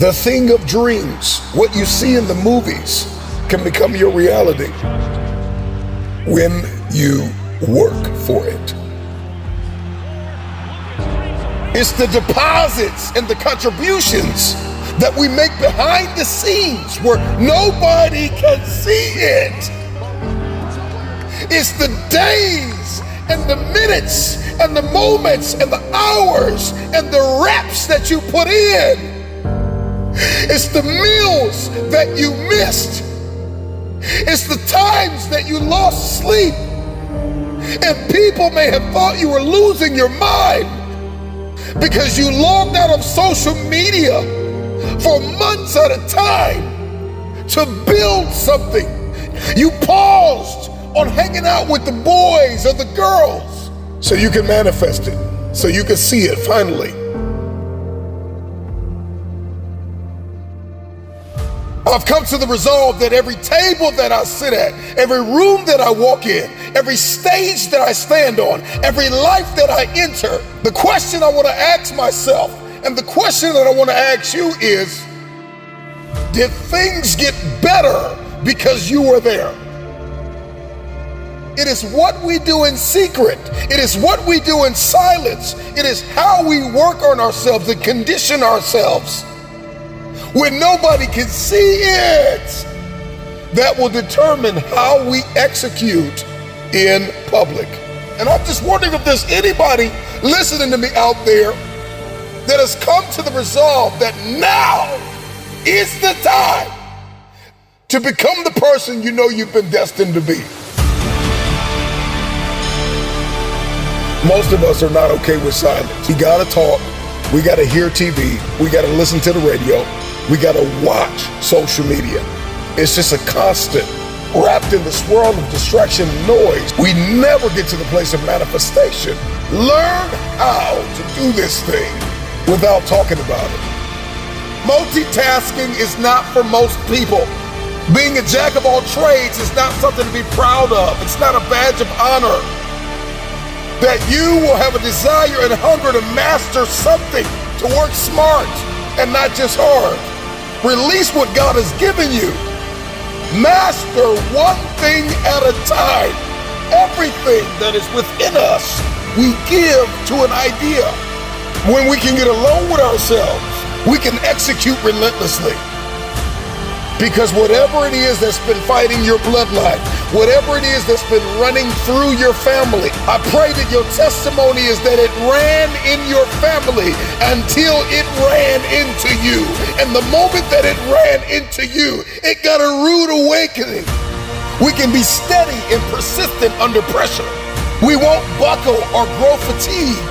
The thing of dreams, what you see in the movies, can become your reality when you work for it. It's the deposits and the contributions that we make behind the scenes where nobody can see it. It's the days and the minutes and the moments and the hours and the reps that you put in. It's the meals that you missed. It's the times that you lost sleep. And people may have thought you were losing your mind because you logged out of social media for months at a time to build something. You paused on hanging out with the boys or the girls so you can manifest it, so you can see it finally. I've come to the resolve that every table that I sit at, every room that I walk in, every stage that I stand on, every life that I enter, the question I want to ask myself and the question that I want to ask you is, did things get better because you were there? It is what we do in secret. It is what we do in silence. It is how we work on ourselves and condition ourselves when nobody can see it, that will determine how we execute in public. And I'm just wondering if there's anybody listening to me out there that has come to the resolve that now is the time to become the person you know you've been destined to be. Most of us are not okay with silence. We gotta talk, we gotta hear TV, we gotta listen to the radio, we gotta watch social media. It's just a constant, wrapped in the swirl of distraction and noise. We never get to the place of manifestation. Learn how to do this thing without talking about it. Multitasking is not for most people. Being a jack of all trades is not something to be proud of. It's not a badge of honor. That you will have a desire and hunger to master something, to work smart and not just hard. Release what God has given you. Master one thing at a time. Everything that is within us, we give to an idea. When we can get alone with ourselves, we can execute relentlessly. Because whatever it is that's been fighting your bloodline, whatever it is that's been running through your family, I pray that your testimony is that it ran in your family until it ran into you. And the moment that it ran into you, it got a rude awakening. We can be steady and persistent under pressure. We won't buckle or grow fatigue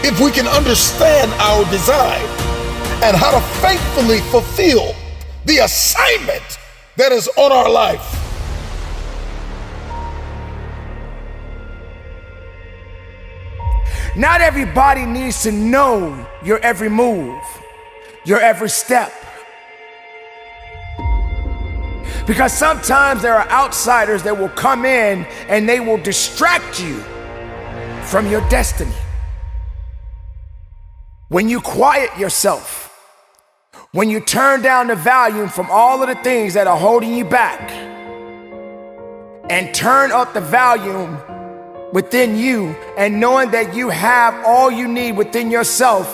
if we can understand our design and how to faithfully fulfill the assignment that is on our life. Not everybody needs to know your every move, your every step. Because sometimes there are outsiders that will come in and they will distract you from your destiny. When you quiet yourself, when you turn down the volume from all of the things that are holding you back and turn up the volume within you and knowing that you have all you need within yourself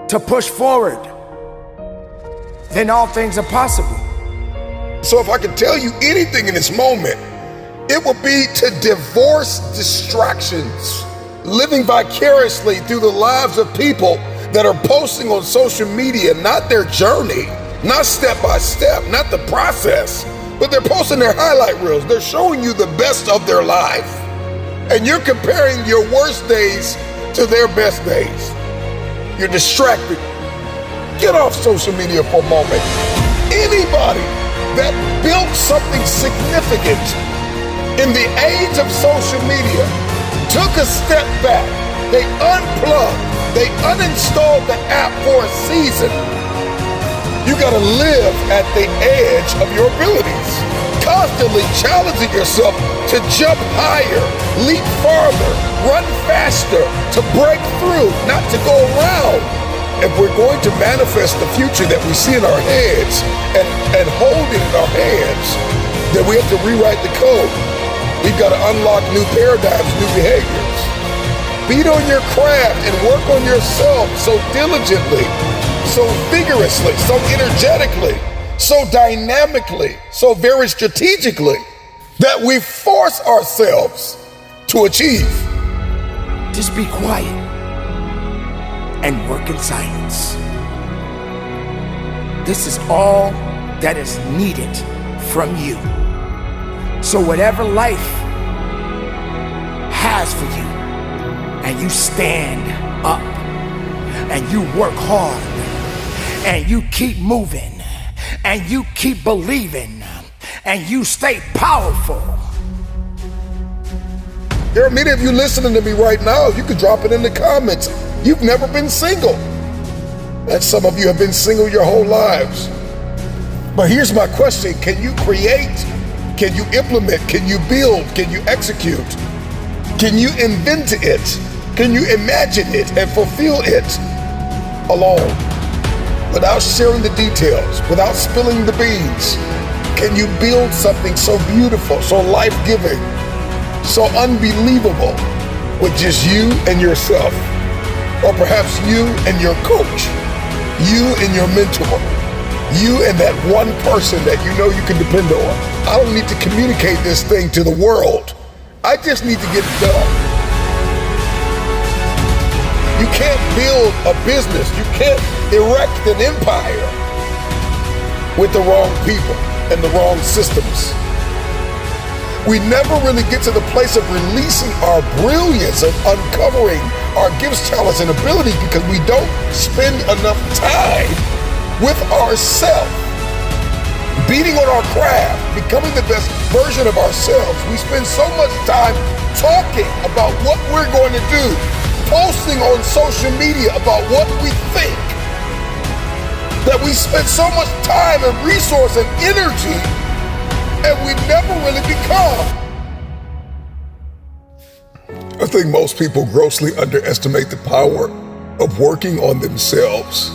to push forward, then all things are possible. So if I could tell you anything in this moment, it would be to divorce distractions, living vicariously through the lives of people that are posting on social media, not their journey, not step by step, not the process, but they're posting their highlight reels. They're showing you the best of their life. And you're comparing your worst days to their best days. You're distracted. Get off social media for a moment. Anybody that built something significant in the age of social media took a step back. They unplugged. They uninstalled the app for a season. You gotta live at the edge of your abilities, constantly challenging yourself to jump higher, leap farther, run faster, to break through, not to go around. if we're going to manifest the future that we see in our heads and hold it in our hands, then we have to rewrite the code. We've got to unlock new paradigms, new behaviors. Beat on your craft and work on yourself so diligently, so vigorously, so energetically, so dynamically, so very strategically that we force ourselves to achieve. Just be quiet and work in silence. This is all that is needed from you. So whatever life has for you, and you stand up, and you work hard, and you keep moving, and you keep believing, and you stay powerful. There are many of you listening to me right now. You could drop it in the comments. You've never been single. And some of you have been single your whole lives. But here's my question. Can you create? Can you implement? Can you build? Can you execute? Can you invent it? Can you imagine it and fulfill it alone? Without sharing the details, without spilling the beans, can you build something so beautiful, so life-giving, so unbelievable with just you and yourself? Or perhaps you and your coach, you and your mentor, you and that one person that you know you can depend on. I don't need to communicate this thing to the world. I just need to get it done. You can't build a business, you can't erect an empire with the wrong people and the wrong systems. We never really get to the place of releasing our brilliance, of uncovering our gifts, talents, and abilities because we don't spend enough time with ourselves, beating on our craft, becoming the best version of ourselves. We spend so much time talking about what we're going to do, posting on social media about what we think, that we spend so much time and resource and energy and we never really become. I think most people grossly underestimate the power of working on themselves.